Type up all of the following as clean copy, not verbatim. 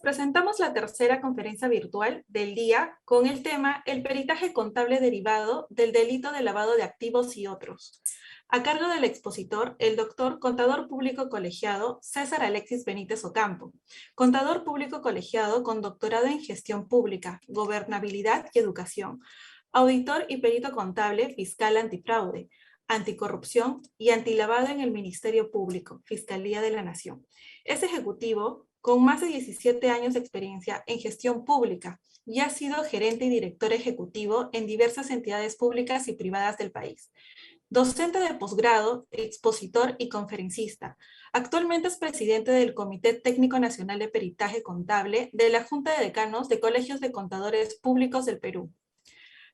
presentamos la tercera conferencia virtual del día con el tema El peritaje contable derivado del delito de lavado de activos y otros. A cargo del expositor, el doctor Contador Público Colegiado César Alexis Benítez Ocampo, Contador Público Colegiado con doctorado en Gestión Pública, Gobernabilidad y Educación, Auditor y Perito Contable Fiscal Antifraude, Anticorrupción y Antilavado en el Ministerio Público, Fiscalía de la Nación. Es ejecutivo con más de 17 años de experiencia en gestión pública y ha sido gerente y director ejecutivo en diversas entidades públicas y privadas del país. Docente de posgrado, expositor y conferencista. Actualmente es presidente del Comité Técnico Nacional de Peritaje Contable de la Junta de Decanos de Colegios de Contadores Públicos del Perú.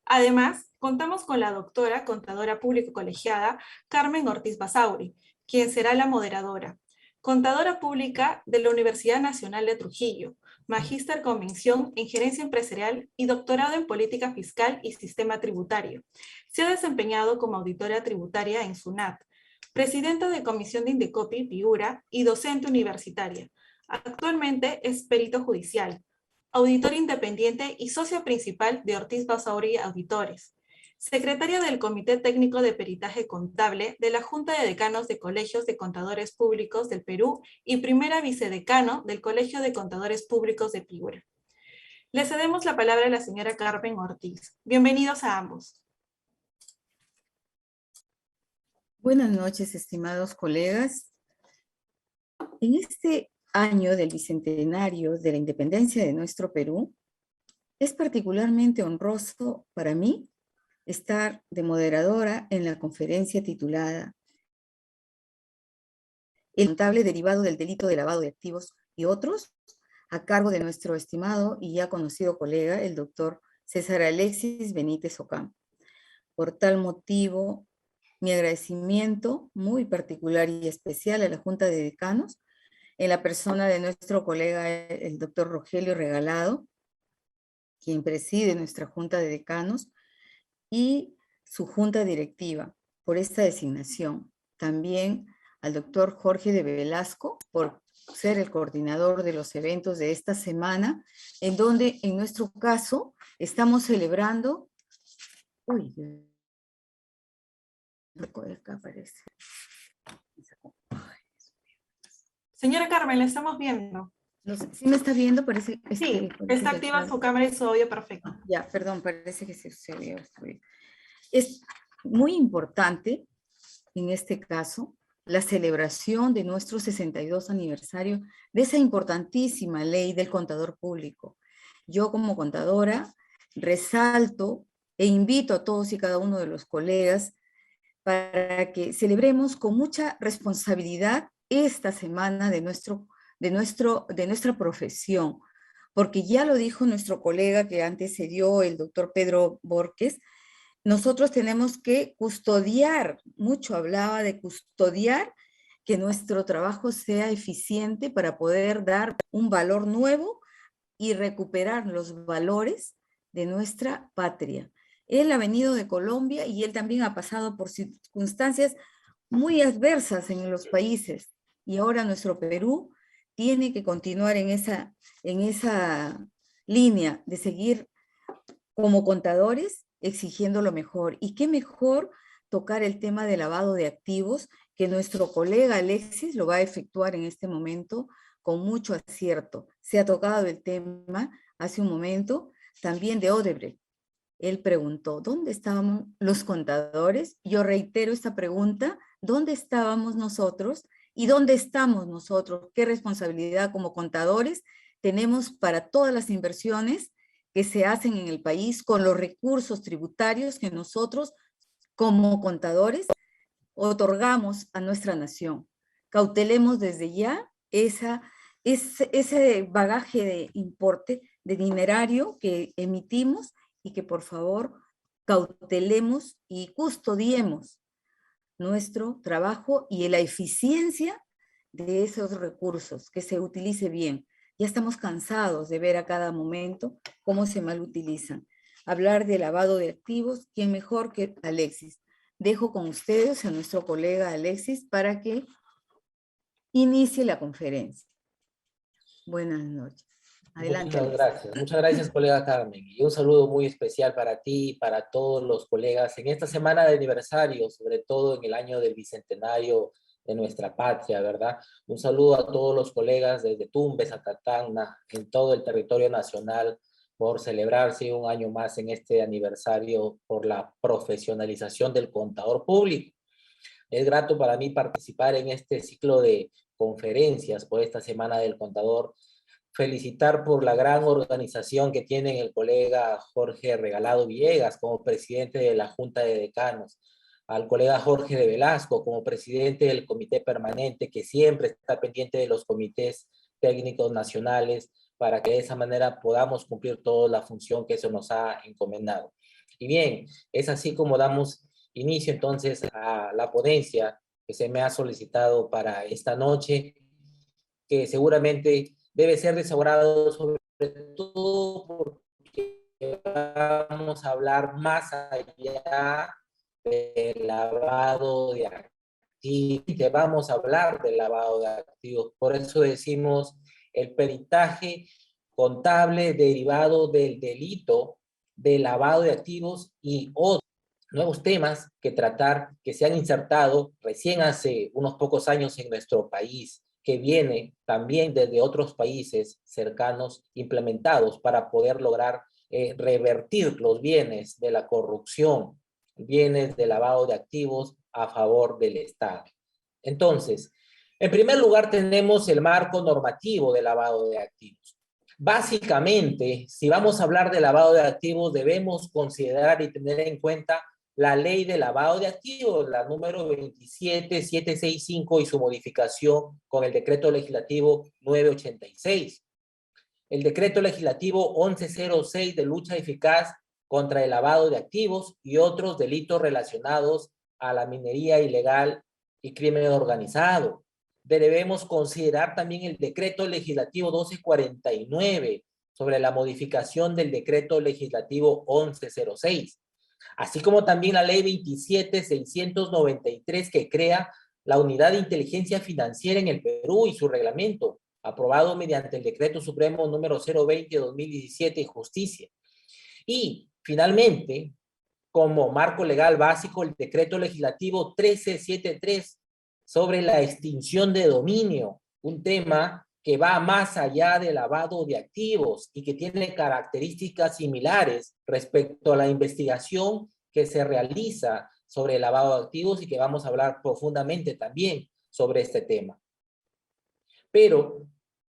Además, contamos con la doctora contadora público colegiada Carmen Ortiz Basauri, quien será la moderadora. Contadora pública de la Universidad Nacional de Trujillo, magíster con mención en gerencia empresarial y doctorado en política fiscal y sistema tributario. Se ha desempeñado como auditora tributaria en SUNAT, presidenta de Comisión de Indecopi, Piura, y docente universitaria. Actualmente es perito judicial, auditor independiente y socia principal de Ortiz Basauri Auditores, secretaria del Comité Técnico de Peritaje Contable de la Junta de Decanos de Colegios de Contadores Públicos del Perú y primera vicedecano del Colegio de Contadores Públicos de Piura. Le cedemos la palabra a la señora Carmen Ortiz. Bienvenidos a ambos. Buenas noches, estimados colegas. En este año del bicentenario de la independencia de nuestro Perú, es particularmente honroso para mí estar de moderadora en la conferencia titulada El contable derivado del delito de lavado de activos y otros, a cargo de nuestro estimado y ya conocido colega, el doctor César Alexis Benítez Ocampo. Por tal motivo, mi agradecimiento muy particular y especial a la Junta de Decanos, en la persona de nuestro colega, el doctor Rogelio Regalado, quien preside nuestra Junta de Decanos, y su Junta Directiva, por esta designación. También al doctor Jorge de Velasco, por ser el coordinador de los eventos de esta semana, en donde, en nuestro caso, estamos celebrando... Uy, acá aparece. Señora Carmen, la estamos viendo. No sé, ¿sí me está viendo? Parece, Sí, parece está que activa acá... su cámara y su audio perfecto. Ya, perdón, parece que se había obstruido. Es muy importante, en este caso, la celebración de nuestro 62 aniversario de esa importantísima ley del contador público. Yo como contadora resalto e invito a todos y cada uno de los colegas para que celebremos con mucha responsabilidad esta semana de nuestra profesión, porque ya lo dijo nuestro colega que antes se dio, el doctor Pedro Borges, nosotros tenemos que custodiar, mucho hablaba de custodiar, que nuestro trabajo sea eficiente para poder dar un valor nuevo y recuperar los valores de nuestra patria. Él ha venido de Colombia y él también ha pasado por circunstancias muy adversas en los países. Y ahora nuestro Perú tiene que continuar en esa línea de seguir como contadores exigiendo lo mejor. Y qué mejor tocar el tema de lavado de activos, que nuestro colega Alexis lo va a efectuar en este momento con mucho acierto. Se ha tocado el tema hace un momento también de Odebrecht. Él preguntó, ¿dónde estábamos los contadores? Yo reitero esta pregunta, ¿dónde estábamos nosotros? ¿Y dónde estamos nosotros? ¿Qué responsabilidad como contadores tenemos para todas las inversiones que se hacen en el país con los recursos tributarios que nosotros como contadores otorgamos a nuestra nación? Cautelemos desde ya ese bagaje de importe, de dinerario que emitimos, y que por favor cautelemos y custodiemos nuestro trabajo y la eficiencia de esos recursos, que se utilice bien. Ya estamos cansados de ver a cada momento cómo se mal utilizan. Hablar de lavado de activos, ¿quién mejor que Alexis? Dejo con ustedes a nuestro colega Alexis para que inicie la conferencia. Buenas noches. Adelante, Alex. Muchas gracias, colega Carmen. Y un saludo muy especial para ti y para todos los colegas en esta semana de aniversario, sobre todo en el año del bicentenario de nuestra patria, ¿verdad? Un saludo a todos los colegas desde Tumbes a Tacna, en todo el territorio nacional, por celebrarse un año más en este aniversario por la profesionalización del contador público. Es grato para mí participar en este ciclo de conferencias por esta Semana del Contador. Felicitar por la gran organización que tiene el colega Jorge Regalado Villegas como presidente de la Junta de Decanos, al colega Jorge de Velasco como presidente del Comité Permanente, que siempre está pendiente de los comités técnicos nacionales, para que de esa manera podamos cumplir toda la función que se nos ha encomendado. Y bien, es así como damos inicio entonces a la ponencia que se me ha solicitado para esta noche, que seguramente debe ser desahogado, sobre todo porque vamos a hablar más allá del lavado de activos, vamos a hablar del lavado de activos. Por eso decimos el peritaje contable derivado del delito de lavado de activos y otros nuevos temas que tratar, que se han insertado recién hace unos pocos años en nuestro país, que viene también desde otros países cercanos implementados para poder lograr revertir los bienes de la corrupción, bienes de lavado de activos a favor del Estado. Entonces, en primer lugar tenemos el marco normativo de lavado de activos. Básicamente, si vamos a hablar de lavado de activos, debemos considerar y tener en cuenta la ley de lavado de activos, la número 27765 y su modificación con el decreto legislativo 986. El decreto legislativo 1106 de lucha eficaz contra el lavado de activos y otros delitos relacionados a la minería ilegal y crimen organizado. Debemos considerar también el decreto legislativo 1249 sobre la modificación del decreto legislativo 1106. Así como también la ley 27693 que crea la Unidad de Inteligencia Financiera en el Perú y su reglamento, aprobado mediante el Decreto Supremo número 020-2017 y Justicia. Y finalmente, como marco legal básico, el Decreto Legislativo 1373 sobre la extinción de dominio, un tema que va más allá del lavado de activos y que tiene características similares respecto a la investigación que se realiza sobre el lavado de activos y que vamos a hablar profundamente también sobre este tema. Pero,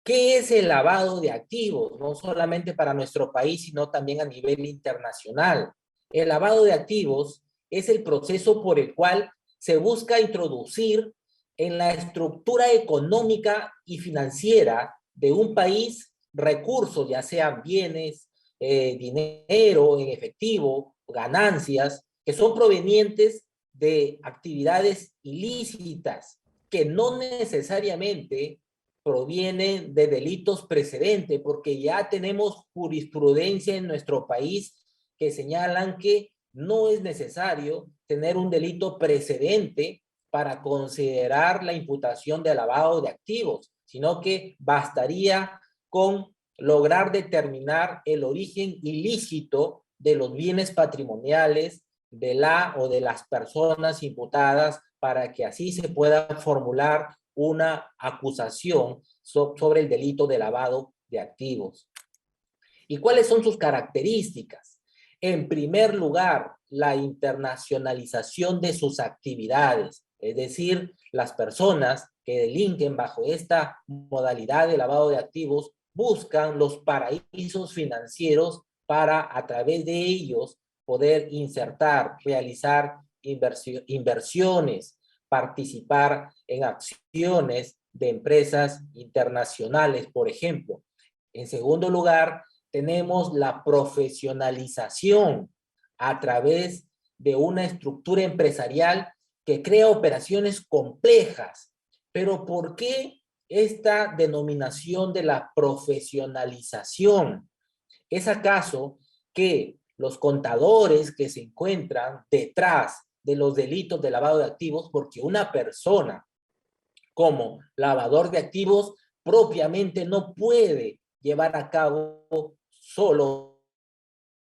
¿qué es el lavado de activos? No solamente para nuestro país, sino también a nivel internacional. El lavado de activos es el proceso por el cual se busca introducir en la estructura económica y financiera de un país recursos, ya sean bienes, dinero en efectivo, ganancias, que son provenientes de actividades ilícitas, que no necesariamente provienen de delitos precedentes, porque ya tenemos jurisprudencia en nuestro país que señalan que no es necesario tener un delito precedente para considerar la imputación de lavado de activos, sino que bastaría con lograr determinar el origen ilícito de los bienes patrimoniales de la o de las personas imputadas para que así se pueda formular una acusación sobre el delito de lavado de activos. ¿Y cuáles son sus características? En primer lugar, la internacionalización de sus actividades, es decir, las personas que delinquen bajo esta modalidad de lavado de activos buscan los paraísos financieros para a través de ellos poder insertar, realizar inversiones, participar en acciones de empresas internacionales, por ejemplo. En segundo lugar, tenemos la profesionalización a través de una estructura empresarial que crea operaciones complejas. Pero ¿por qué esta denominación de la profesionalización? ¿Es acaso que los contadores que se encuentran detrás de los delitos de lavado de activos, porque una persona como lavador de activos propiamente no puede llevar a cabo solo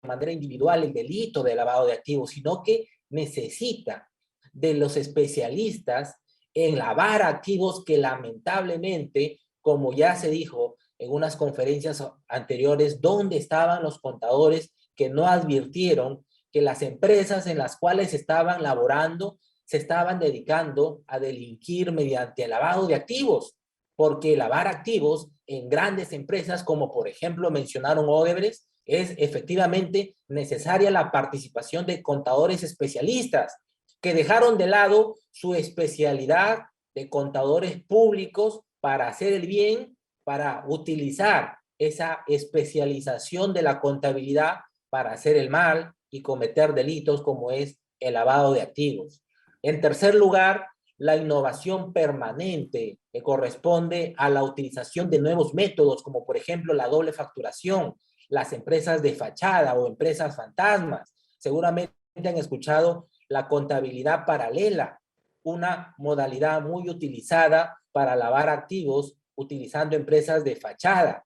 de manera individual el delito de lavado de activos, sino que necesita de los especialistas en lavar activos que lamentablemente, como ya se dijo en unas conferencias anteriores, ¿dónde estaban los contadores que no advirtieron que las empresas en las cuales estaban laborando se estaban dedicando a delinquir mediante el lavado de activos? Porque lavar activos en grandes empresas, como por ejemplo mencionaron Odebrecht, es efectivamente necesaria la participación de contadores especialistas que dejaron de lado su especialidad de contadores públicos para hacer el bien, para utilizar esa especialización de la contabilidad para hacer el mal y cometer delitos como es el lavado de activos. En tercer lugar, la innovación permanente que corresponde a la utilización de nuevos métodos, como por ejemplo la doble facturación, las empresas de fachada o empresas fantasmas. Seguramente han escuchado la contabilidad paralela, una modalidad muy utilizada para lavar activos utilizando empresas de fachada.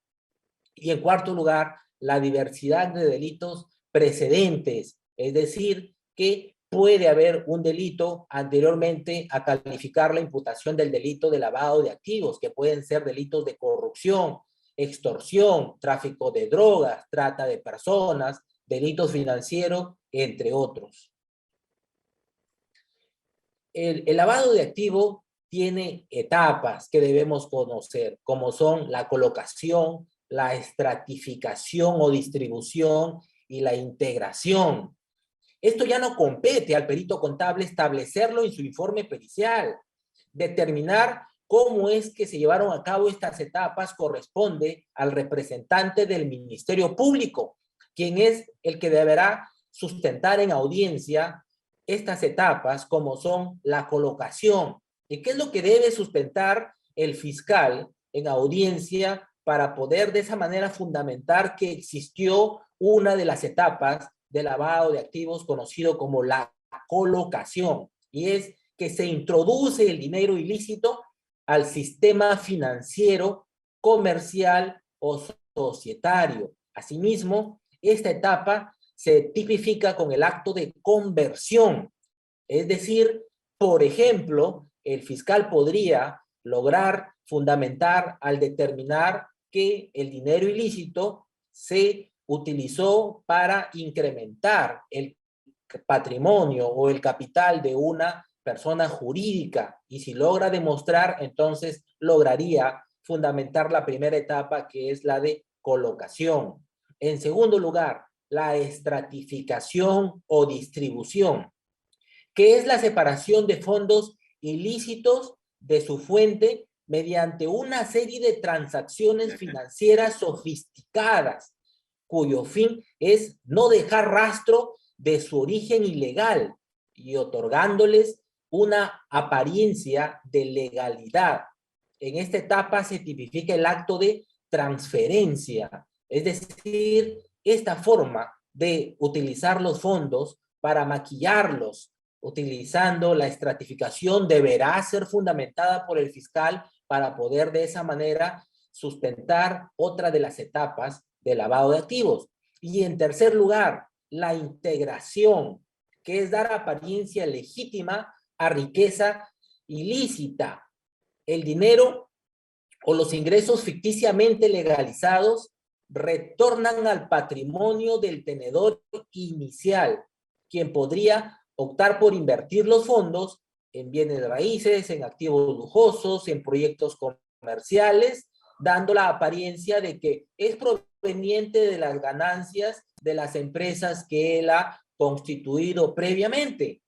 Y en cuarto lugar, la diversidad de delitos precedentes, es decir, que puede haber un delito anteriormente a calificar la imputación del delito de lavado de activos, que pueden ser delitos de corrupción, extorsión, tráfico de drogas, trata de personas, delitos financieros, entre otros. El lavado de activos tiene etapas que debemos conocer, como son la colocación, la estratificación o distribución y la integración. Esto ya no compete al perito contable establecerlo en su informe pericial. Determinar cómo es que se llevaron a cabo estas etapas corresponde al representante del Ministerio Público, quien es el que deberá sustentar en audiencia estas etapas, como son la colocación. ¿Y qué es lo que debe sustentar el fiscal en audiencia para poder de esa manera fundamentar que existió una de las etapas de lavado de activos conocido como la colocación? Y es que se introduce el dinero ilícito al sistema financiero, comercial o societario. Asimismo, esta etapa se tipifica con el acto de conversión. Es decir, por ejemplo, el fiscal podría lograr fundamentar al determinar que el dinero ilícito se utilizó para incrementar el patrimonio o el capital de una persona jurídica, y si logra demostrar, entonces lograría fundamentar la primera etapa, que es la de colocación. En segundo lugar, la estratificación o distribución, que es la separación de fondos ilícitos de su fuente mediante una serie de transacciones financieras sofisticadas, cuyo fin es no dejar rastro de su origen ilegal y otorgándoles una apariencia de legalidad. En esta etapa se tipifica el acto de transferencia, es decir, esta forma de utilizar los fondos para maquillarlos, utilizando la estratificación, deberá ser fundamentada por el fiscal para poder de esa manera sustentar otra de las etapas de lavado de activos. Y en tercer lugar, la integración, que es dar apariencia legítima a riqueza ilícita. El dinero o los ingresos ficticiamente legalizados retornan al patrimonio del tenedor inicial, quien podría optar por invertir los fondos en bienes raíces, en activos lujosos, en proyectos comerciales, dando la apariencia de que es proveniente de las ganancias de las empresas que él ha constituido previamente.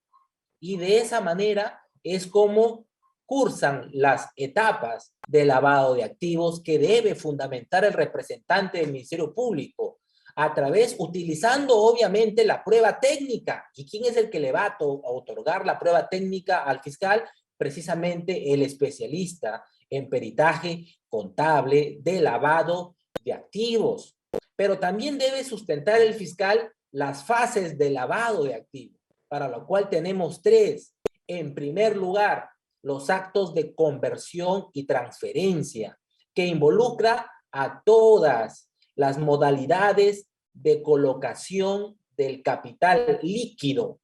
Y de esa manera es como cursan las etapas de lavado de activos que debe fundamentar el representante del Ministerio Público a través, utilizando obviamente la prueba técnica. ¿Y quién es el que le va a otorgar la prueba técnica al fiscal? Precisamente el especialista en peritaje contable de lavado de activos. Pero también debe sustentar el fiscal las fases de lavado de activos, para lo cual tenemos tres. En primer lugar, los actos de conversión y transferencia, que involucra a todas las modalidades de colocación del capital líquido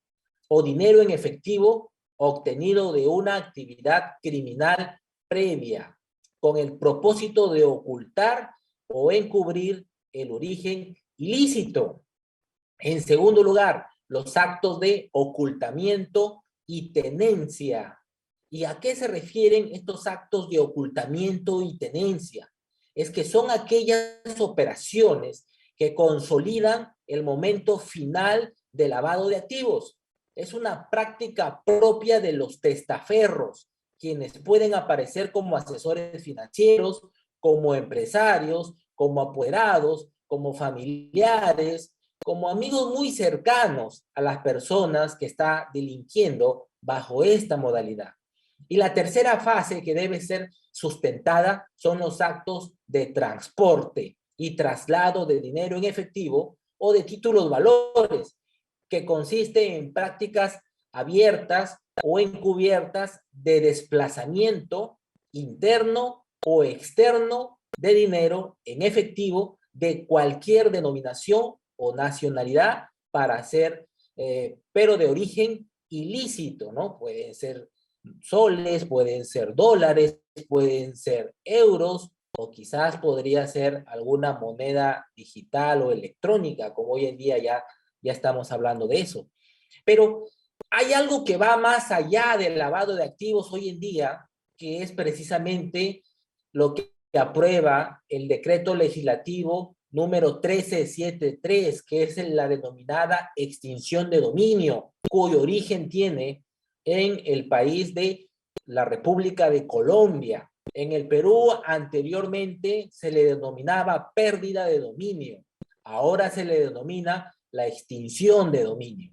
o dinero en efectivo obtenido de una actividad criminal previa, con el propósito de ocultar o encubrir el origen ilícito. En segundo lugar, los actos de ocultamiento y tenencia. ¿Y a qué se refieren estos actos de ocultamiento y tenencia? Es que son aquellas operaciones que consolidan el momento final de lavado de activos. Es una práctica propia de los testaferros, quienes pueden aparecer como asesores financieros, como empresarios, como apoderados, como familiares, como amigos muy cercanos a las personas que está delinquiendo bajo esta modalidad. Y la tercera fase que debe ser sustentada son los actos de transporte y traslado de dinero en efectivo o de títulos valores, que consiste en prácticas abiertas o encubiertas de desplazamiento interno o externo de dinero en efectivo de cualquier denominación o nacionalidad para hacer, pero de origen ilícito, ¿no? Pueden ser soles, pueden ser dólares, pueden ser euros, o quizás podría ser alguna moneda digital o electrónica, como hoy en día ya estamos hablando de eso. Pero hay algo que va más allá del lavado de activos hoy en día, que es precisamente lo que aprueba el decreto legislativo número 1373, que es la denominada extinción de dominio, cuyo origen tiene en el país de la República de Colombia. En el Perú anteriormente se le denominaba pérdida de dominio, ahora se le denomina la extinción de dominio,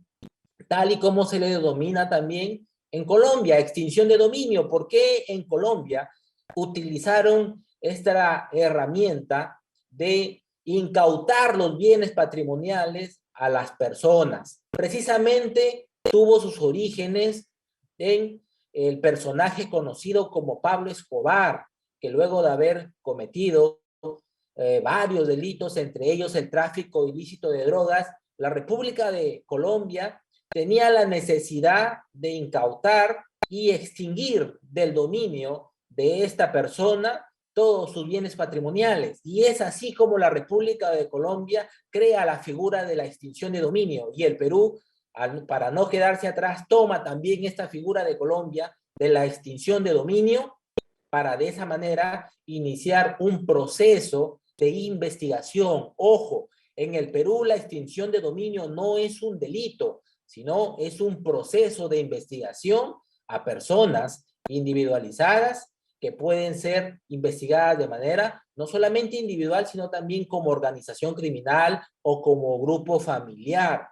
tal y como se le denomina también en Colombia, extinción de dominio. ¿Por qué en Colombia utilizaron esta herramienta de incautar los bienes patrimoniales a las personas? Precisamente tuvo sus orígenes en el personaje conocido como Pablo Escobar, que luego de haber cometido varios delitos, entre ellos el tráfico ilícito de drogas, la República de Colombia tenía la necesidad de incautar y extinguir del dominio de esta persona todos sus bienes patrimoniales. Y es así como la República de Colombia crea la figura de la extinción de dominio. Y el Perú, para no quedarse atrás, toma también esta figura de Colombia de la extinción de dominio para de esa manera iniciar un proceso de investigación. Ojo, en el Perú la extinción de dominio no es un delito, sino es un proceso de investigación a personas individualizadas que pueden ser investigadas de manera no solamente individual, sino también como organización criminal o como grupo familiar.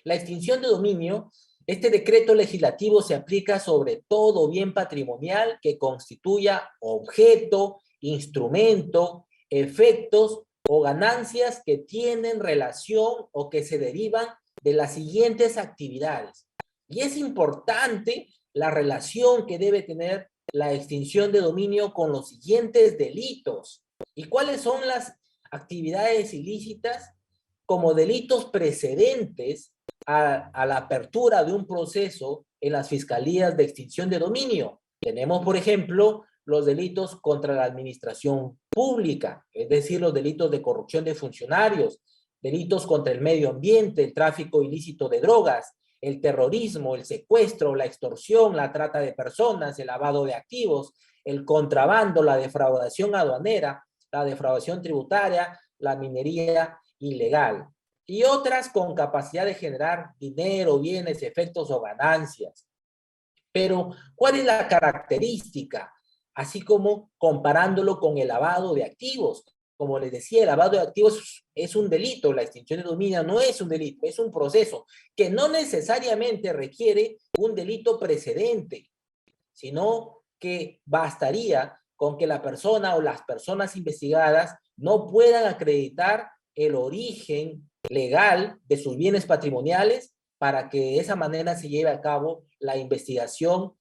La extinción de dominio, este decreto legislativo se aplica sobre todo bien patrimonial que constituya objeto, instrumento, efectos o ganancias que tienen relación o que se derivan de las siguientes actividades. Y es importante la relación que debe tener la extinción de dominio con los siguientes delitos. ¿Y cuáles son las actividades ilícitas? Como delitos precedentes a la apertura de un proceso en las fiscalías de extinción de dominio. Tenemos, por ejemplo, los delitos contra la administración pública, es decir, los delitos de corrupción de funcionarios, delitos contra el medio ambiente, el tráfico ilícito de drogas, el terrorismo, el secuestro, la extorsión, la trata de personas, el lavado de activos, el contrabando, la defraudación aduanera, la defraudación tributaria, la minería ilegal, y otras con capacidad de generar dinero, bienes, efectos o ganancias. Pero, ¿cuál es la característica? Así como comparándolo con el lavado de activos. Como les decía, el lavado de activos es un delito, la extinción de dominio no es un delito, es un proceso que no necesariamente requiere un delito precedente, sino que bastaría con que la persona o las personas investigadas no puedan acreditar el origen legal de sus bienes patrimoniales para que de esa manera se lleve a cabo la investigación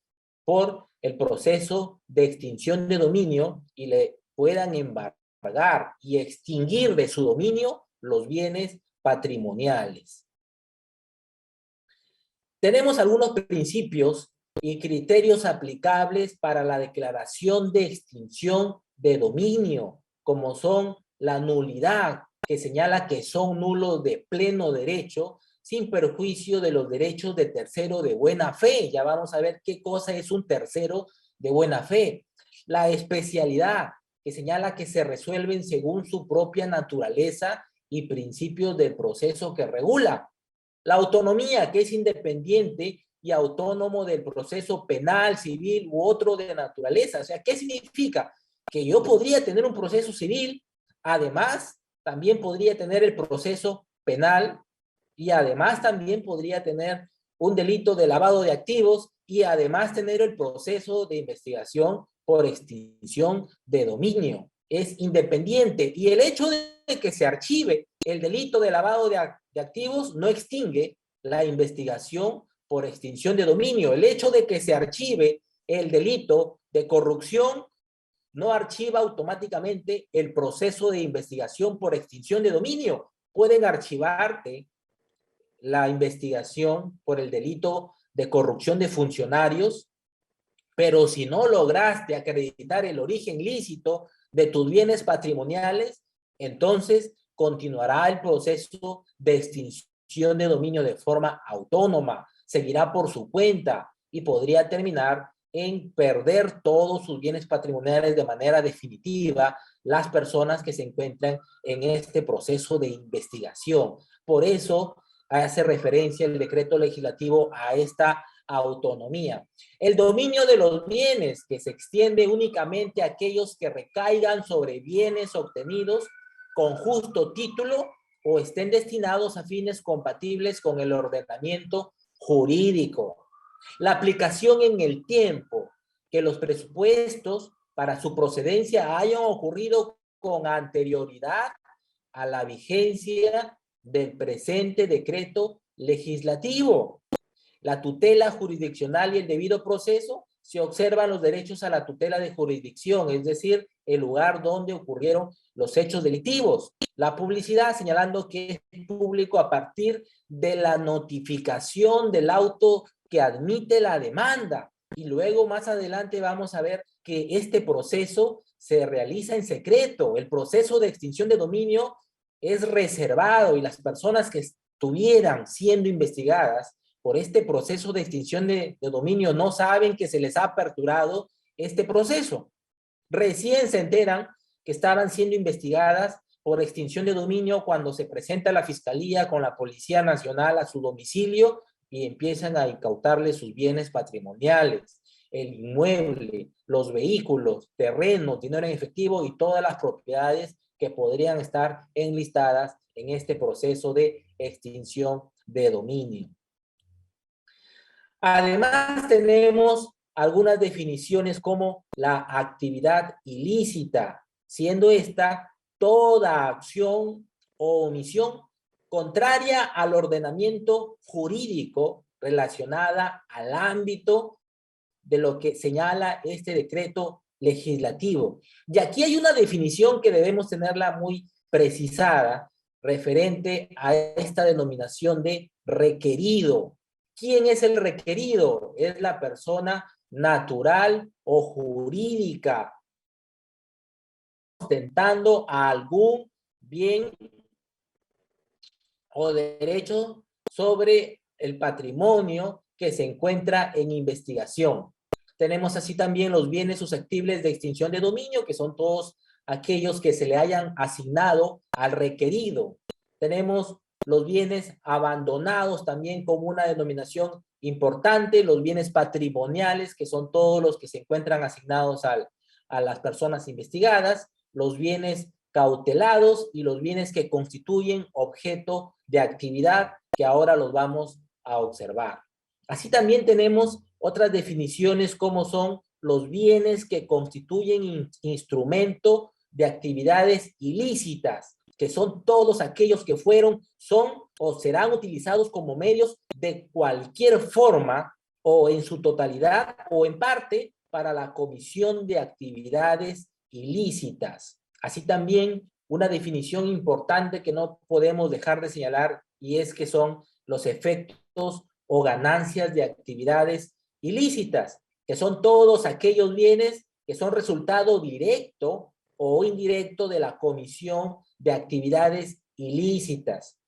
por el proceso de extinción de dominio y le puedan embargar embargar y extinguir de su dominio los bienes patrimoniales. Tenemos algunos principios y criterios aplicables para la declaración de extinción de dominio, como son la nulidad, que señala que son nulos de pleno derecho, sin perjuicio de los derechos de tercero de buena fe. Ya vamos a ver qué cosa es un tercero de buena fe. La especialidad, que señala que se resuelven según su propia naturaleza y principios del proceso que regula. La autonomía, que es independiente y autónomo del proceso penal, civil u otro de naturaleza. O sea, ¿qué significa? Que yo podría tener un proceso civil, además también podría tener el proceso penal y además también podría tener un delito de lavado de activos y además tener el proceso de investigación por extinción de dominio. Es independiente y el hecho de que se archive el delito de lavado de activos no extingue la investigación por extinción de dominio. El hecho de que se archive el delito de corrupción no archiva automáticamente el proceso de investigación por extinción de dominio. Pueden archivarte la investigación por el delito de corrupción de funcionarios, pero si no lograste acreditar el origen lícito de tus bienes patrimoniales, entonces continuará el proceso de extinción de dominio de forma autónoma, seguirá por su cuenta y podría terminar en perder todos sus bienes patrimoniales de manera definitiva las personas que se encuentran en este proceso de investigación. Por eso hace referencia el decreto legislativo a esta autonomía. El dominio de los bienes, que se extiende únicamente a aquellos que recaigan sobre bienes obtenidos con justo título o estén destinados a fines compatibles con el ordenamiento jurídico. La aplicación en el tiempo, que los presupuestos para su procedencia hayan ocurrido con anterioridad a la vigencia del presente decreto legislativo. La tutela jurisdiccional y el debido proceso, se observan los derechos a la tutela de jurisdicción, es decir, el lugar donde ocurrieron los hechos delictivos. La publicidad, señalando que es público a partir de la notificación del auto que admite la demanda. Y luego más adelante vamos a ver que este proceso se realiza en secreto. El proceso de extinción de dominio es reservado y las personas que estuvieran siendo investigadas por este proceso de extinción de dominio no saben que se les ha aperturado este proceso. Recién se enteran que estaban siendo investigadas por extinción de dominio cuando se presenta la Fiscalía con la Policía Nacional a su domicilio y empiezan a incautarle sus bienes patrimoniales, el inmueble, los vehículos, terrenos, dinero en efectivo y todas las propiedades que podrían estar enlistadas en este proceso de extinción de dominio. Además, tenemos algunas definiciones como la actividad ilícita, siendo esta toda acción o omisión contraria al ordenamiento jurídico relacionada al ámbito de lo que señala este decreto legislativo. Y aquí hay una definición que debemos tenerla muy precisada referente a esta denominación de requerido. ¿Quién es el requerido? Es la persona natural o jurídica ostentando a algún bien o derecho sobre el patrimonio que se encuentra en investigación. Tenemos así también los bienes susceptibles de extinción de dominio, que son todos aquellos que se le hayan asignado al requerido. Tenemos los bienes abandonados también como una denominación importante, los bienes patrimoniales, que son todos los que se encuentran asignados a las personas investigadas, los bienes cautelados y los bienes que constituyen objeto de actividad, que ahora los vamos a observar. Así también tenemos otras definiciones como son los bienes que constituyen instrumento de actividades ilícitas, que son todos aquellos que fueron, son o serán utilizados como medios de cualquier forma o en su totalidad o en parte para la comisión de actividades ilícitas. Así también una definición importante que no podemos dejar de señalar, y es que son los efectos o ganancias de actividades ilícitas, que son todos aquellos bienes que son resultado directo o indirecto de la comisión de actividades ilícitas.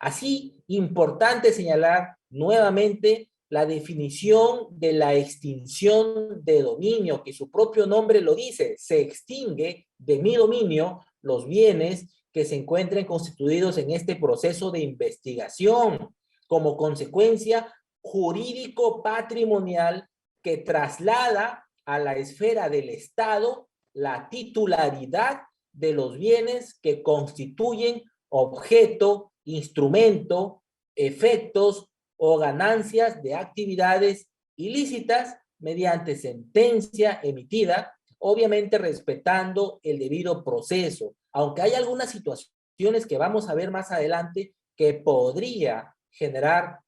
Así, importante señalar nuevamente la definición de la extinción de dominio, que su propio nombre lo dice, se extingue de mi dominio los bienes que se encuentren constituidos en este proceso de investigación como consecuencia jurídico-patrimonial que traslada a la esfera del Estado la titularidad de los bienes que constituyen objeto, instrumento, efectos o ganancias de actividades ilícitas mediante sentencia emitida, obviamente respetando el debido proceso, aunque hay algunas situaciones que vamos a ver más adelante que podría generar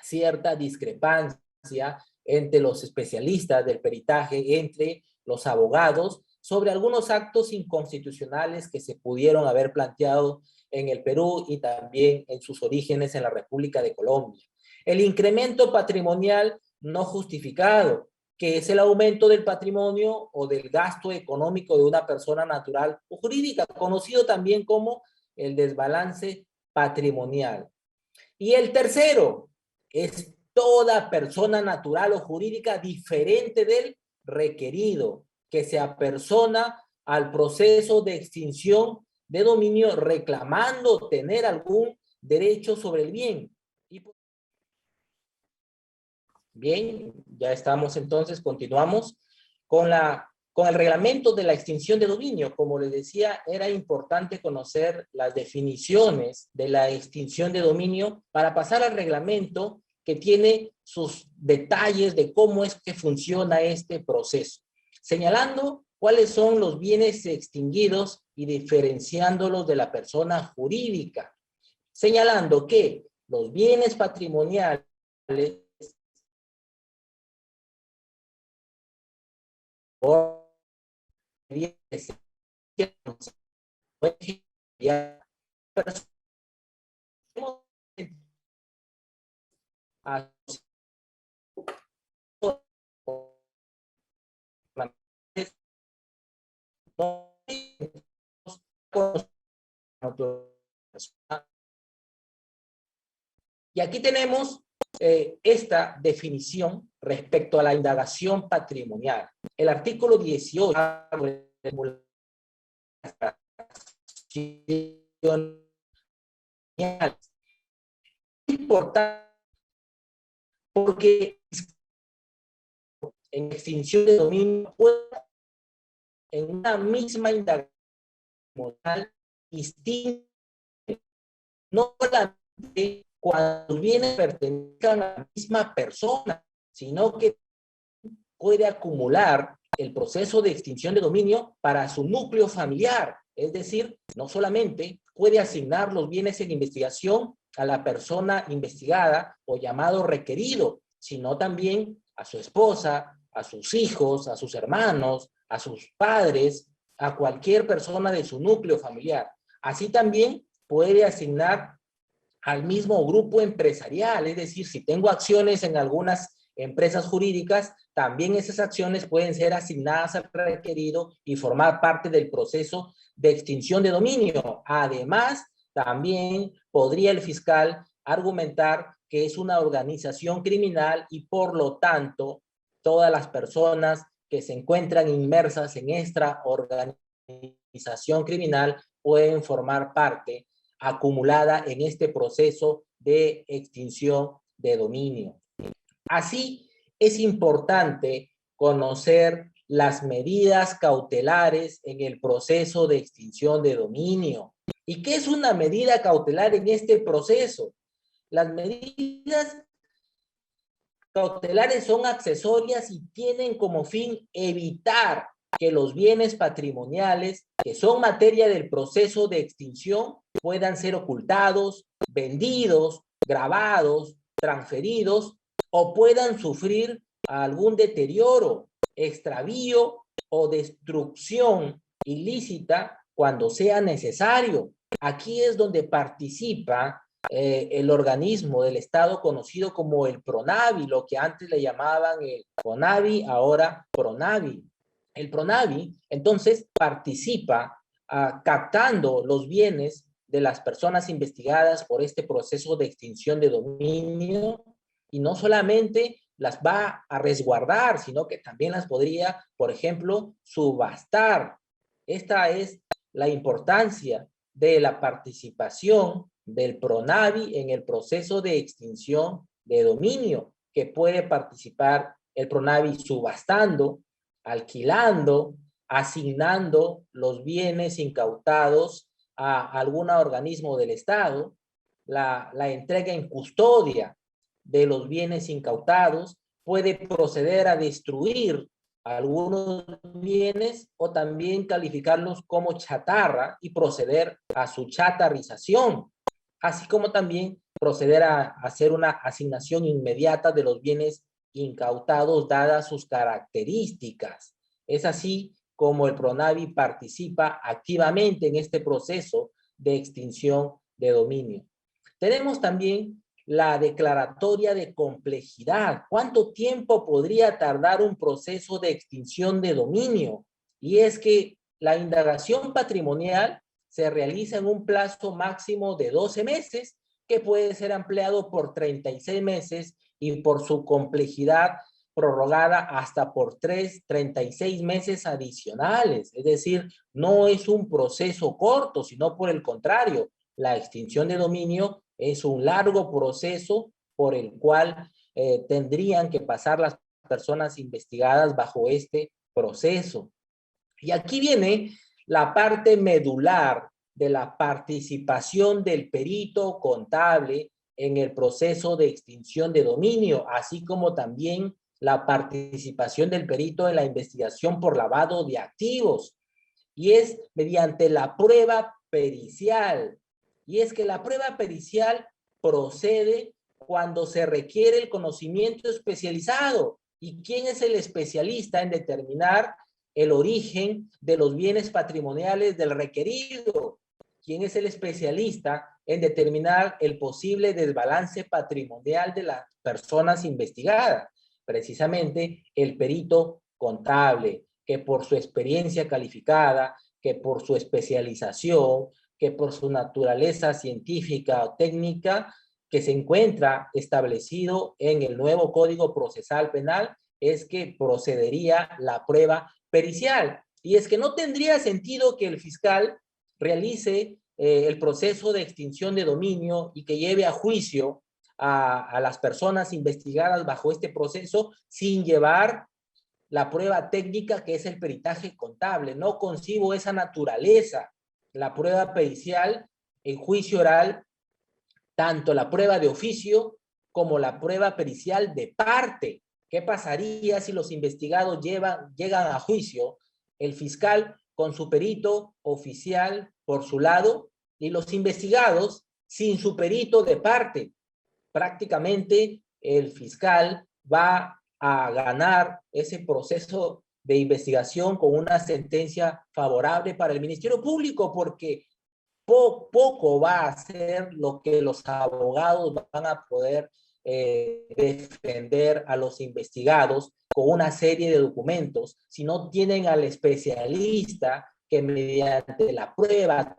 cierta discrepancia entre los especialistas del peritaje, entre los abogados, sobre algunos actos inconstitucionales que se pudieron haber planteado en el Perú y también en sus orígenes en la República de Colombia. El incremento patrimonial no justificado, que es el aumento del patrimonio o del gasto económico de una persona natural o jurídica, conocido también como el desbalance patrimonial. Y el tercero es toda persona natural o jurídica diferente del requerido, que se apersona al proceso de extinción de dominio reclamando tener algún derecho sobre el bien. Bien, ya estamos entonces, continuamos con el reglamento de la extinción de dominio. Como les decía, era importante conocer las definiciones de la extinción de dominio para pasar al reglamento que tiene sus detalles de cómo es que funciona este proceso, señalando cuáles son los bienes extinguidos y diferenciándolos de la persona jurídica, señalando que los bienes patrimoniales por bienes y aquí tenemos esta definición respecto a la indagación patrimonial. El artículo 18 es importante porque en extinción de dominio en una misma indagación distinta, no solamente cuando los bienes pertenezcan a la misma persona, sino que puede acumular el proceso de extinción de dominio para su núcleo familiar. Es decir, no solamente puede asignar los bienes en investigación a la persona investigada o llamado requerido, sino también a su esposa, a sus hijos, a sus hermanos, a sus padres, a cualquier persona de su núcleo familiar. Así también puede asignar al mismo grupo empresarial, es decir, si tengo acciones en algunas empresas jurídicas, también esas acciones pueden ser asignadas al requerido y formar parte del proceso de extinción de dominio. Además, también podría el fiscal argumentar que es una organización criminal y por lo tanto todas las personas que se encuentran inmersas en esta organización criminal pueden formar parte acumulada en este proceso de extinción de dominio. Así, es importante conocer las medidas cautelares en el proceso de extinción de dominio. ¿Y qué es una medida cautelar en este proceso? Las medidas cautelares son accesorias y tienen como fin evitar que los bienes patrimoniales que son materia del proceso de extinción puedan ser ocultados, vendidos, grabados, transferidos o puedan sufrir algún deterioro, extravío o destrucción ilícita cuando sea necesario. Aquí es donde participa el organismo del Estado conocido como el PRONAVI, lo que antes le llamaban el CONAVI, ahora PRONAVI. El PRONAVI, entonces, participa captando los bienes de las personas investigadas por este proceso de extinción de dominio, y no solamente las va a resguardar, sino que también las podría, por ejemplo, subastar. Esta es la importancia de la participación del PRONAVI en el proceso de extinción de dominio, que puede participar el PRONAVI subastando, alquilando, asignando los bienes incautados a algún organismo del Estado, la entrega en custodia de los bienes incautados, puede proceder a destruir algunos bienes o también calificarlos como chatarra y proceder a su chatarrización, así como también proceder a hacer una asignación inmediata de los bienes incautados dadas sus características. Es así como el PRONAVI participa activamente en este proceso de extinción de dominio. Tenemos también la declaratoria de complejidad. ¿Cuánto tiempo podría tardar un proceso de extinción de dominio? Y es que la indagación patrimonial se realiza en un plazo máximo de 12 meses, que puede ser ampliado por 36 meses y por su complejidad prorrogada hasta por 36 meses adicionales. Es decir, no es un proceso corto, sino por el contrario, la extinción de dominio es un largo proceso por el cual tendrían que pasar las personas investigadas bajo este proceso. Y aquí viene la parte medular de la participación del perito contable en el proceso de extinción de dominio, así como también la participación del perito en la investigación por lavado de activos. Y es mediante la prueba pericial. Y es que la prueba pericial procede cuando se requiere el conocimiento especializado. ¿Y quién es el especialista en determinar el origen de los bienes patrimoniales del requerido? ¿Quién es el especialista en determinar el posible desbalance patrimonial de las personas investigadas? Precisamente el perito contable, que por su experiencia calificada, que por su especialización, que por su naturaleza científica o técnica, que se encuentra establecido en el nuevo Código Procesal Penal, es que procedería la prueba pericial. Y es que no tendría sentido que el fiscal realice el proceso de extinción de dominio y que lleve a juicio a las personas investigadas bajo este proceso sin llevar la prueba técnica, que es el peritaje contable. No concibo esa naturaleza. La prueba pericial en juicio oral, tanto la prueba de oficio como la prueba pericial de parte. ¿Qué pasaría si los investigados llegan a juicio, el fiscal con su perito oficial por su lado y los investigados sin su perito de parte? Prácticamente el fiscal va a ganar ese proceso de investigación con una sentencia favorable para el Ministerio Público, porque poco va a hacer lo que los abogados van a poder defender a los investigados con una serie de documentos, si no tienen al especialista que mediante la prueba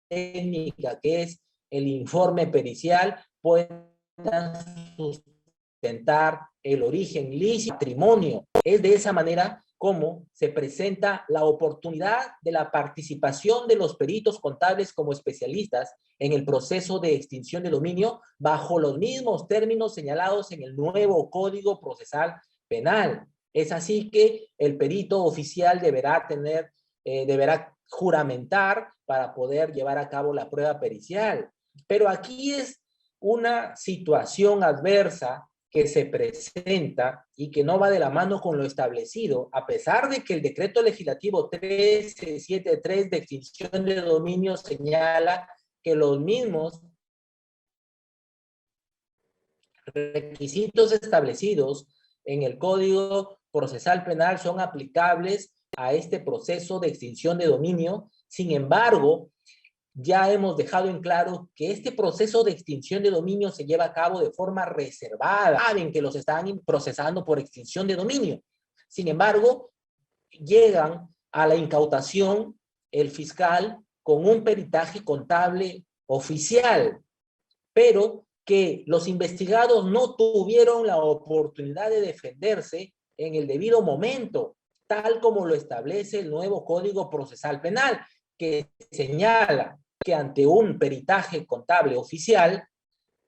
técnica, que es el informe pericial, puedan sustentar el origen lícito del patrimonio. Es de esa manera como se presenta la oportunidad de la participación de los peritos contables como especialistas en el proceso de extinción de dominio bajo los mismos términos señalados en el nuevo Código Procesal Penal. Es así que el perito oficial deberá juramentar para poder llevar a cabo la prueba pericial. Pero aquí es una situación adversa que se presenta y que no va de la mano con lo establecido, a pesar de que el decreto legislativo 1373 de extinción de dominio señala que los mismos requisitos establecidos en el Código Procesal Penal son aplicables a este proceso de extinción de dominio. Sin embargo, ya hemos dejado en claro que este proceso de extinción de dominio se lleva a cabo de forma reservada. Saben que los están procesando por extinción de dominio. Sin embargo, llegan a la incautación el fiscal con un peritaje contable oficial, pero que los investigados no tuvieron la oportunidad de defenderse en el debido momento, tal como lo establece el nuevo Código Procesal Penal, que señala que ante un peritaje contable oficial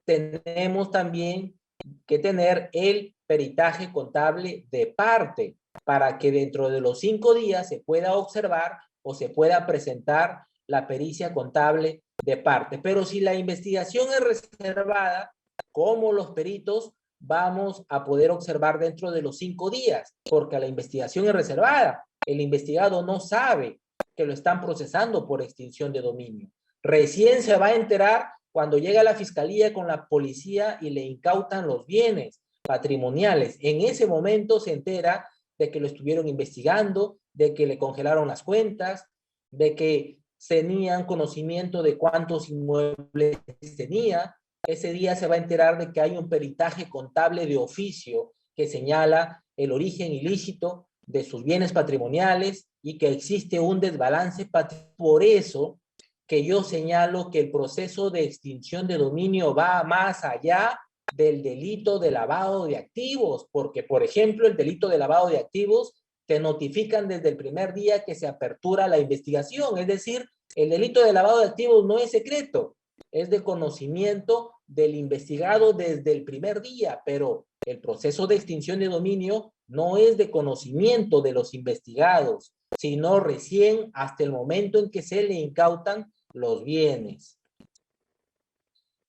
tenemos también que tener el peritaje contable de parte para que dentro de los 5 días se pueda observar o se pueda presentar la pericia contable de parte. Pero si la investigación es reservada, como los peritos vamos a poder observar dentro de los 5 días, porque la investigación es reservada. El investigado no sabe que lo están procesando por extinción de dominio. Recién se va a enterar cuando llega a la fiscalía con la policía y le incautan los bienes patrimoniales. En ese momento se entera de que lo estuvieron investigando, de que le congelaron las cuentas, de que tenían conocimiento de cuántos inmuebles tenía. Ese día se va a enterar de que hay un peritaje contable de oficio que señala el origen ilícito de sus bienes patrimoniales y que existe un desbalance patrimonial. Por eso que yo señalo que el proceso de extinción de dominio va más allá del delito de lavado de activos, porque, por ejemplo, el delito de lavado de activos te notifican desde el primer día que se apertura la investigación, es decir, el delito de lavado de activos no es secreto, es de conocimiento del investigado desde el primer día, pero el proceso de extinción de dominio no es de conocimiento de los investigados, sino recién hasta el momento en que se le incautan los bienes.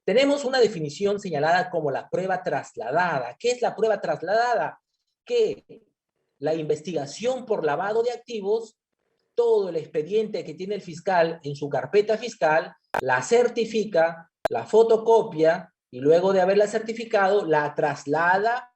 Tenemos una definición señalada como la prueba trasladada. ¿Qué es la prueba trasladada? Que la investigación por lavado de activos, todo el expediente que tiene el fiscal en su carpeta fiscal, la certifica, la fotocopia y luego de haberla certificado, la traslada.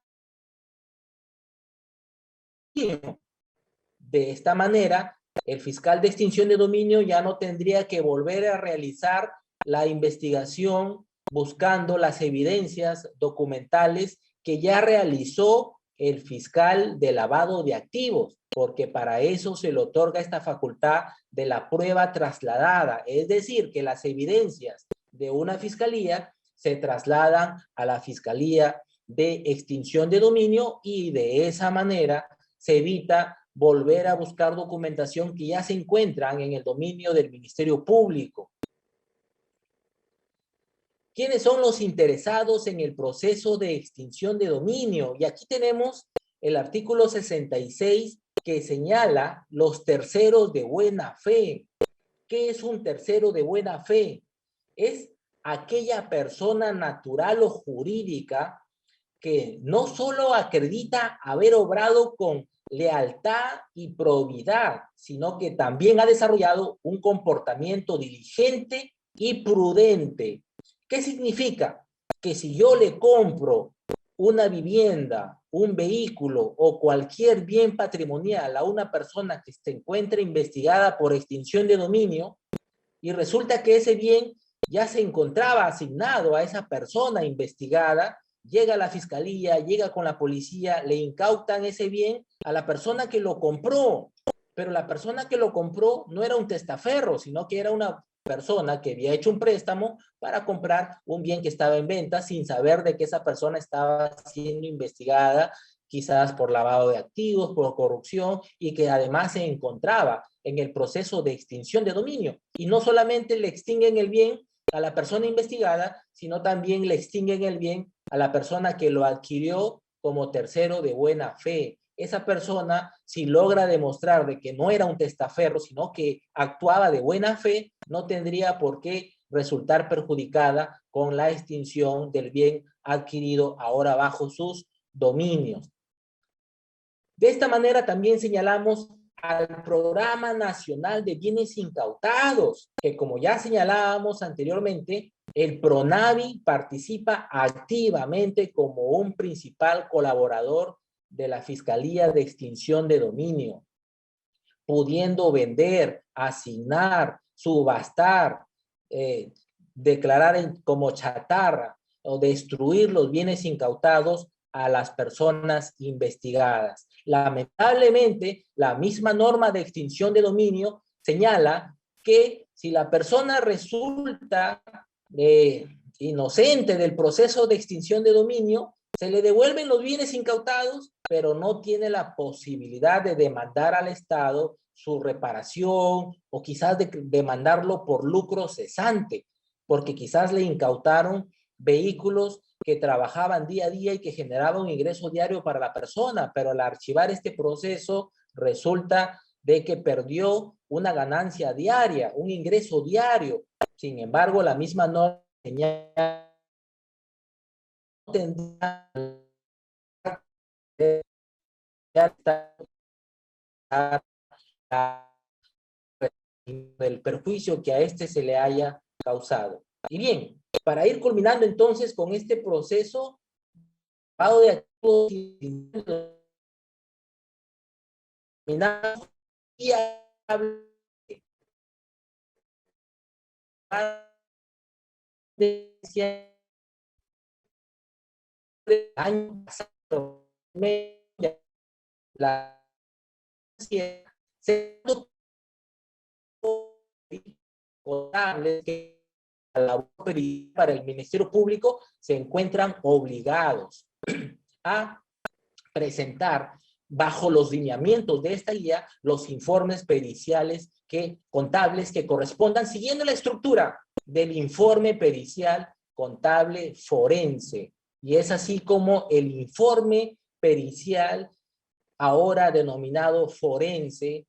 De esta manera, el fiscal de extinción de dominio ya no tendría que volver a realizar la investigación buscando las evidencias documentales que ya realizó el fiscal de lavado de activos, porque para eso se le otorga esta facultad de la prueba trasladada, es decir, que las evidencias de una fiscalía se trasladan a la Fiscalía de Extinción de Dominio y de esa manera se evita volver a buscar documentación que ya se encuentran en el dominio del Ministerio Público. ¿Quiénes son los interesados en el proceso de extinción de dominio? Y aquí tenemos el artículo 66 que señala los terceros de buena fe. ¿Qué es un tercero de buena fe? Es aquella persona natural o jurídica que no solo acredita haber obrado con lealtad y probidad, sino que también ha desarrollado un comportamiento diligente y prudente. ¿Qué significa? Que si yo le compro una vivienda, un vehículo o cualquier bien patrimonial a una persona que se encuentra investigada por extinción de dominio y resulta que ese bien ya se encontraba asignado a esa persona investigada, llega a la fiscalía, llega con la policía, le incautan ese bien a la persona que lo compró, pero la persona que lo compró no era un testaferro, sino que era una persona que había hecho un préstamo para comprar un bien que estaba en venta sin saber de que esa persona estaba siendo investigada quizás por lavado de activos, por corrupción y que además se encontraba en el proceso de extinción de dominio. Y no solamente le extinguen el bien a la persona investigada, sino también le extinguen el bien a la persona que lo adquirió como tercero de buena fe. Esa persona, si logra demostrar de que no era un testaferro, sino que actuaba de buena fe, no tendría por qué resultar perjudicada con la extinción del bien adquirido ahora bajo sus dominios. De esta manera también señalamos al Programa Nacional de Bienes Incautados, que como ya señalábamos anteriormente, el PRONAVI participa activamente como un principal colaborador de la Fiscalía de Extinción de Dominio. pudiendo vender, asignar, subastar, declarar como chatarra o destruir los bienes incautados a las personas investigadas. Lamentablemente, la misma norma de extinción de dominio señala que si la persona resulta inocente del proceso de extinción de dominio, se le devuelven los bienes incautados, pero no tiene la posibilidad de demandar al Estado su reparación o quizás de demandarlo por lucro cesante, porque quizás le incautaron vehículos que trabajaban día a día y que generaban un ingreso diario para la persona, pero al archivar este proceso resulta de que perdió una ganancia diaria, un ingreso diario. Sin embargo, la misma norma señala tendrá el perjuicio que a este se le haya causado. Y bien, para ir culminando entonces con este proceso, pago de activos año pasado, la contables que a la para el Ministerio Público se encuentran obligados a presentar bajo los lineamientos de esta guía los informes periciales contables que correspondan siguiendo la estructura del informe pericial contable forense. Y es así como el informe pericial, ahora denominado forense,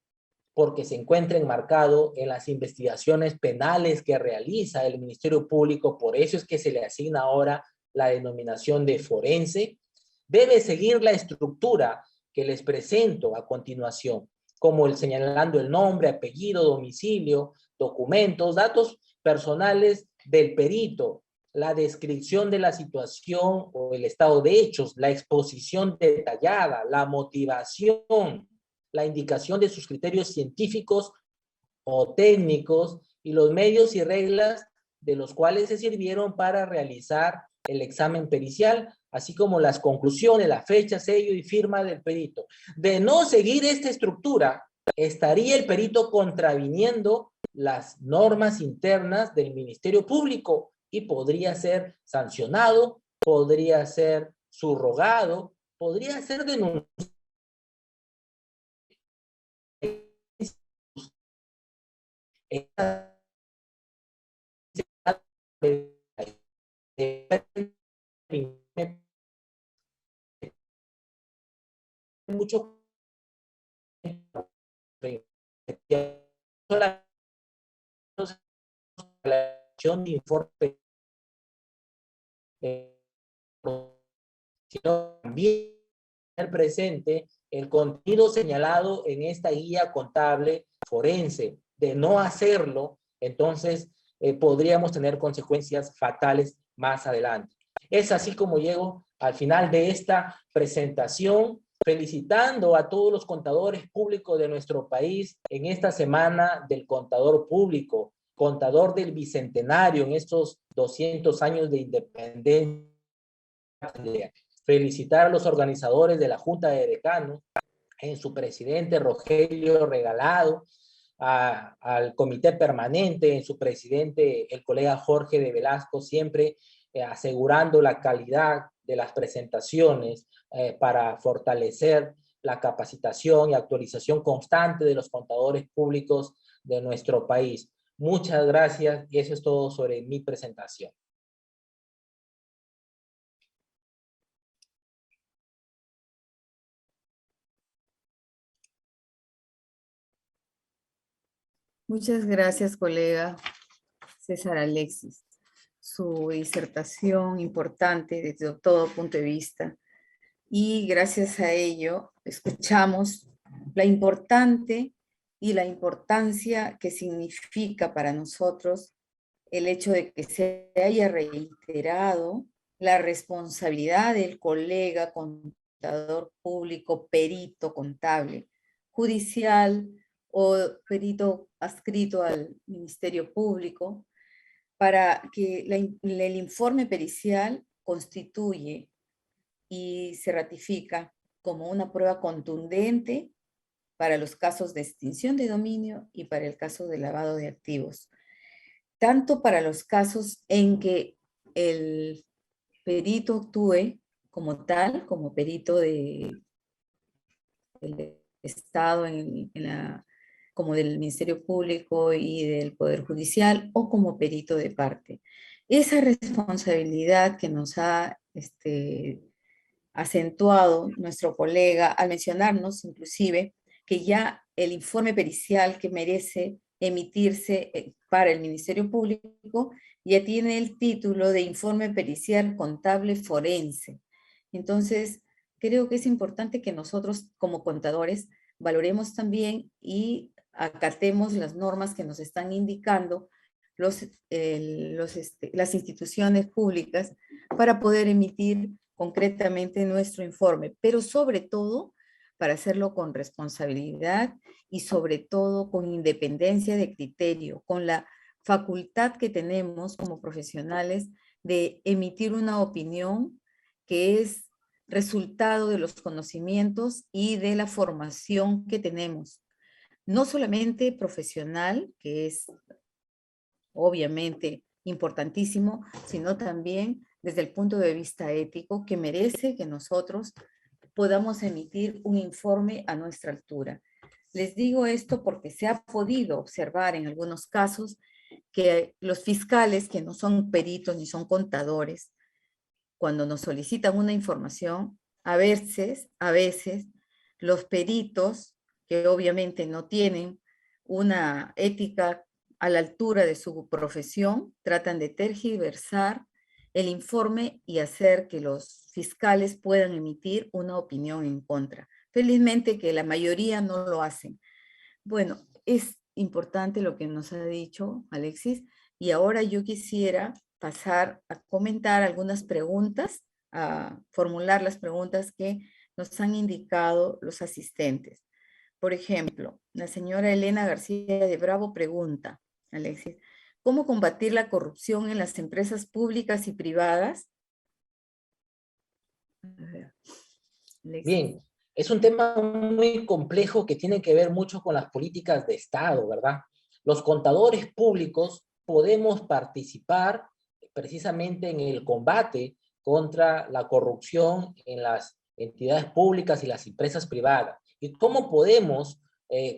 porque se encuentra enmarcado en las investigaciones penales que realiza el Ministerio Público, por eso es que se le asigna ahora la denominación de forense, debe seguir la estructura que les presento a continuación, como el señalando el nombre, apellido, domicilio, documentos, datos personales del perito, la descripción de la situación o el estado de hechos, la exposición detallada, la motivación, la indicación de sus criterios científicos o técnicos y los medios y reglas de los cuales se sirvieron para realizar el examen pericial, así como las conclusiones, la fecha, sello y firma del perito. De no seguir esta estructura, estaría el perito contraviniendo las normas internas del Ministerio Público y podría ser sancionado, podría ser subrogado, podría ser denunciado. Mucho la acción de informe, sino también tener presente el contenido señalado en esta guía contable forense. De no hacerlo, entonces podríamos tener consecuencias fatales más adelante. Es así como llego al final de esta presentación, felicitando a todos los contadores públicos de nuestro país en esta semana del contador público, contador del bicentenario en estos 200 años de independencia. Felicitar a los organizadores de la Junta de Decanos, en su presidente Rogelio Regalado, al comité permanente, en su presidente el colega Jorge de Velasco, siempre asegurando la calidad de las presentaciones para fortalecer la capacitación y actualización constante de los contadores públicos de nuestro país. Muchas gracias y eso es todo sobre mi presentación. Muchas gracias, colega César Alexis. Su disertación importante desde todo punto de vista. Y gracias a ello escuchamos la importante y la importancia que significa para nosotros el hecho de que se haya reiterado la responsabilidad del colega contador público, perito contable, judicial o perito adscrito al Ministerio Público, para que el informe pericial constituye y se ratifica como una prueba contundente para los casos de extinción de dominio y para el caso de lavado de activos. Tanto para los casos en que el perito actúe como tal, como perito del Estado, como del Ministerio Público y del Poder Judicial, o como perito de parte. Esa responsabilidad que nos ha acentuado nuestro colega al mencionarnos inclusive que ya el informe pericial que merece emitirse para el Ministerio Público ya tiene el título de informe pericial contable forense. Entonces, creo que es importante que nosotros como contadores valoremos también y acatemos las normas que nos están indicando las instituciones públicas para poder emitir concretamente nuestro informe, pero sobre todo para hacerlo con responsabilidad y sobre todo con independencia de criterio, con la facultad que tenemos como profesionales de emitir una opinión que es resultado de los conocimientos y de la formación que tenemos, no solamente profesional, que es obviamente importantísimo, sino también desde el punto de vista ético, que merece que nosotros podamos emitir un informe a nuestra altura. Les digo esto porque se ha podido observar en algunos casos que los fiscales, que no son peritos ni son contadores, cuando nos solicitan una información, a veces los peritos, que obviamente no tienen una ética a la altura de su profesión, tratan de tergiversar el informe y hacer que los fiscales puedan emitir una opinión en contra. Felizmente que la mayoría no lo hacen. Bueno, es importante lo que nos ha dicho Alexis, y ahora yo quisiera pasar a comentar algunas preguntas, a formular las preguntas que nos han indicado los asistentes. Por ejemplo, la señora Elena García de Bravo pregunta, Alexis, ¿cómo combatir la corrupción en las empresas públicas y privadas? Bien, es un tema muy complejo que tiene que ver mucho con las políticas de Estado, ¿verdad? Los contadores públicos podemos participar precisamente en el combate contra la corrupción en las entidades públicas y las empresas privadas. ¿Y cómo podemos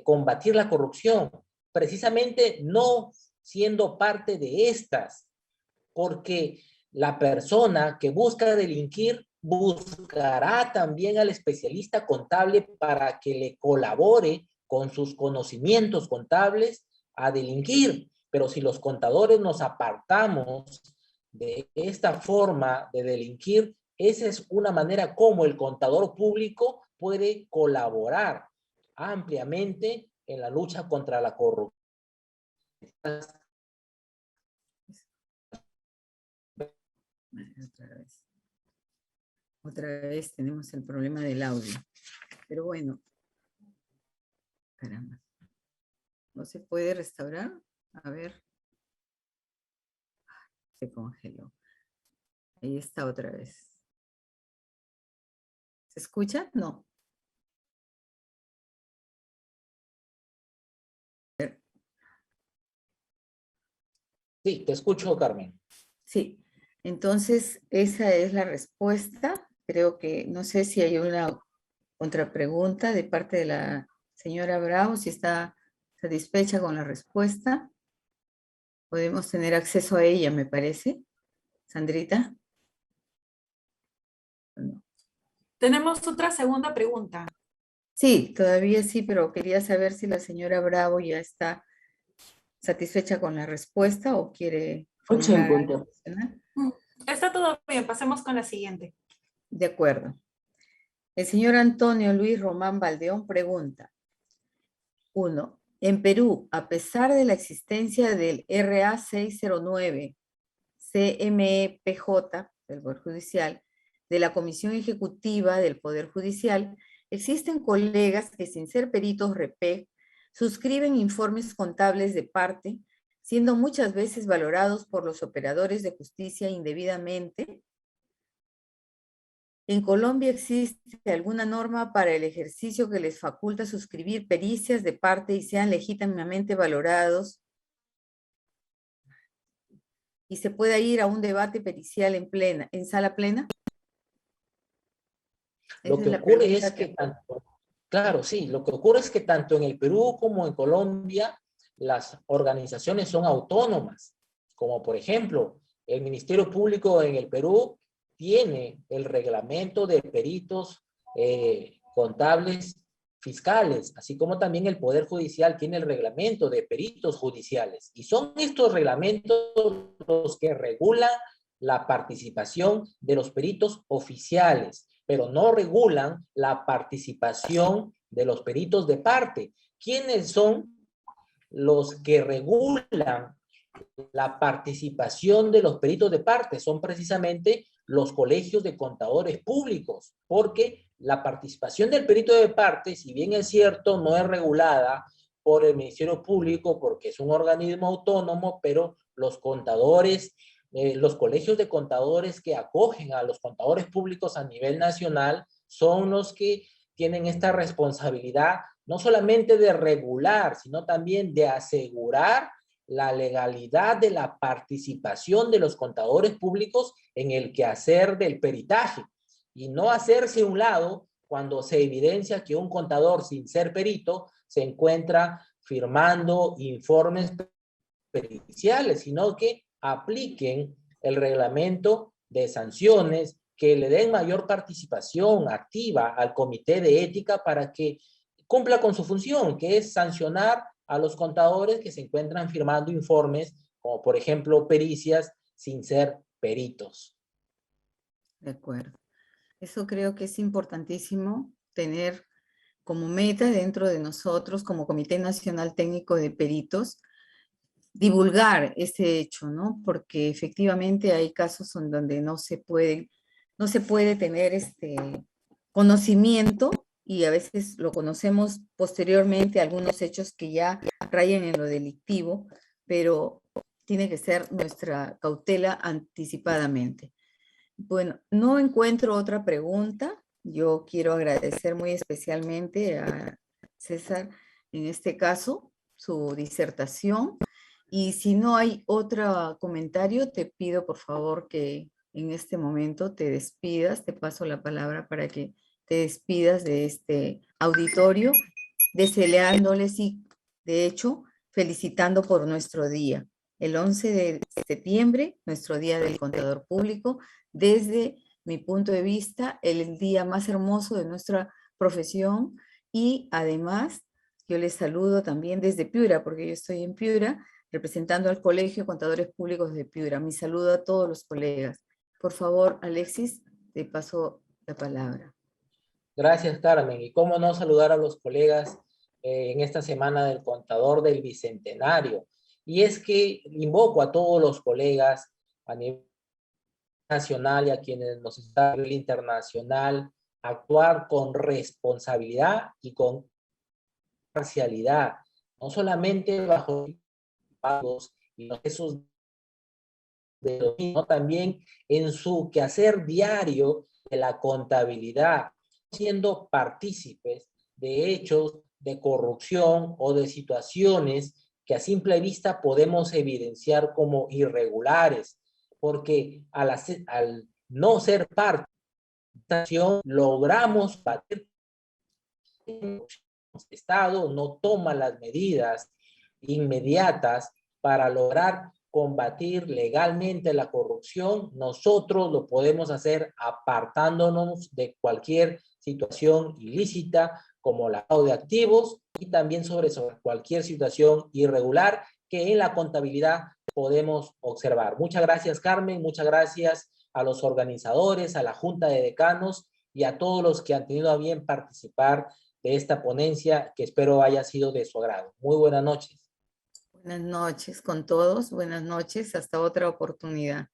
combatir la corrupción? Precisamente no siendo parte de estas, porque la persona que busca delinquir buscará también al especialista contable para que le colabore con sus conocimientos contables a delinquir. Pero si los contadores nos apartamos de esta forma de delinquir, esa es una manera como el contador público puede colaborar ampliamente en la lucha contra la corrupción. Otra vez tenemos el problema del audio. Pero bueno, caramba. ¿No se puede restaurar? A ver. Se congeló. Ahí está otra vez. ¿Se escucha? No. Sí, te escucho, Carmen. Sí. Entonces, esa es la respuesta. Creo que, no sé si hay una contrapregunta de parte de la señora Bravo, si está satisfecha con la respuesta. Podemos tener acceso a ella, me parece. Sandrita. No. Tenemos otra segunda pregunta. Sí, todavía sí, pero quería saber si la señora Bravo ya está satisfecha con la respuesta o quiere 8 en formular algo punto. adicional. Está todo bien, pasemos con la siguiente. De acuerdo. El señor Antonio Luis Román Valdeón pregunta. 1. En Perú, a pesar de la existencia del RA 609, CMEPJ, del Poder Judicial, de la Comisión Ejecutiva del Poder Judicial, existen colegas que sin ser peritos REPEC suscriben informes contables de parte, siendo muchas veces valorados por los operadores de justicia indebidamente. ¿En Colombia existe alguna norma para el ejercicio que les faculta suscribir pericias de parte y sean legítimamente valorados? ¿Y se pueda ir a un debate pericial en sala plena? Lo que ocurre es que tanto, claro, sí, lo que ocurre es que tanto en el Perú como en Colombia las organizaciones son autónomas, como por ejemplo el Ministerio Público en el Perú tiene el reglamento de peritos contables fiscales, así como también el Poder Judicial tiene el reglamento de peritos judiciales. Y son estos reglamentos los que regulan la participación de los peritos oficiales, pero no regulan la participación de los peritos de parte. ¿Quiénes son los que regulan la participación de los peritos de parte? Son precisamente los colegios de contadores públicos, porque la participación del perito de parte, si bien es cierto, no es regulada por el Ministerio Público porque es un organismo autónomo, pero los contadores, los colegios de contadores que acogen a los contadores públicos a nivel nacional son los que tienen esta responsabilidad no solamente de regular, sino también de asegurar la legalidad de la participación de los contadores públicos en el quehacer del peritaje y no hacerse a un lado cuando se evidencia que un contador sin ser perito se encuentra firmando informes periciales, sino que apliquen el reglamento de sanciones, que le den mayor participación activa al comité de ética para que cumpla con su función, que es sancionar a los contadores que se encuentran firmando informes, como por ejemplo pericias, sin ser peritos. De acuerdo. Eso creo que es importantísimo tener como meta dentro de nosotros, como Comité Nacional Técnico de Peritos, divulgar ese hecho, ¿no? Porque efectivamente hay casos en donde no se puede tener conocimiento y a veces lo conocemos posteriormente, algunos hechos que ya rayan en lo delictivo, pero tiene que ser nuestra cautela anticipadamente. Bueno, no encuentro otra pregunta. Yo quiero agradecer muy especialmente a César, en este caso, su disertación. Y si no hay otro comentario, te pido por favor que en este momento te despidas. Te paso la palabra para que te despidas de este auditorio, deseándoles y, de hecho, felicitando por nuestro día. El 11 de septiembre, nuestro Día del Contador Público, desde mi punto de vista, el día más hermoso de nuestra profesión. Y además, yo les saludo también desde Piura, porque yo estoy en Piura, representando al Colegio de Contadores Públicos de Piura. Mi saludo a todos los colegas. Por favor, Alexis, te paso la palabra. Gracias, Carmen. Y cómo no saludar a los colegas en esta semana del Contador del Bicentenario. Y es que invoco a todos los colegas a nivel nacional y a quienes nos está a nivel internacional a actuar con responsabilidad y con parcialidad, no solamente bajo pagos y los esos de los, sino también en su quehacer diario de la contabilidad, siendo partícipes de hechos de corrupción o de situaciones que a simple vista podemos evidenciar como irregulares, porque al no ser parte de esta acción, logramos batir. El Estado no toma las medidas inmediatas para lograr combatir legalmente la corrupción. Nosotros lo podemos hacer apartándonos de cualquier situación ilícita como lavado de activos y también sobre cualquier situación irregular que en la contabilidad podemos observar. Muchas gracias, Carmen. Muchas gracias a los organizadores, a la Junta de Decanos y a todos los que han tenido a bien participar de esta ponencia que espero haya sido de su agrado. Muy buenas noches. Buenas noches con todos. Buenas noches. Hasta otra oportunidad.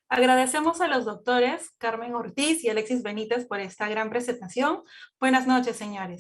Agradecemos a los doctores Carmen Ortiz y Alexis Benítez por esta gran presentación. Buenas noches, señores.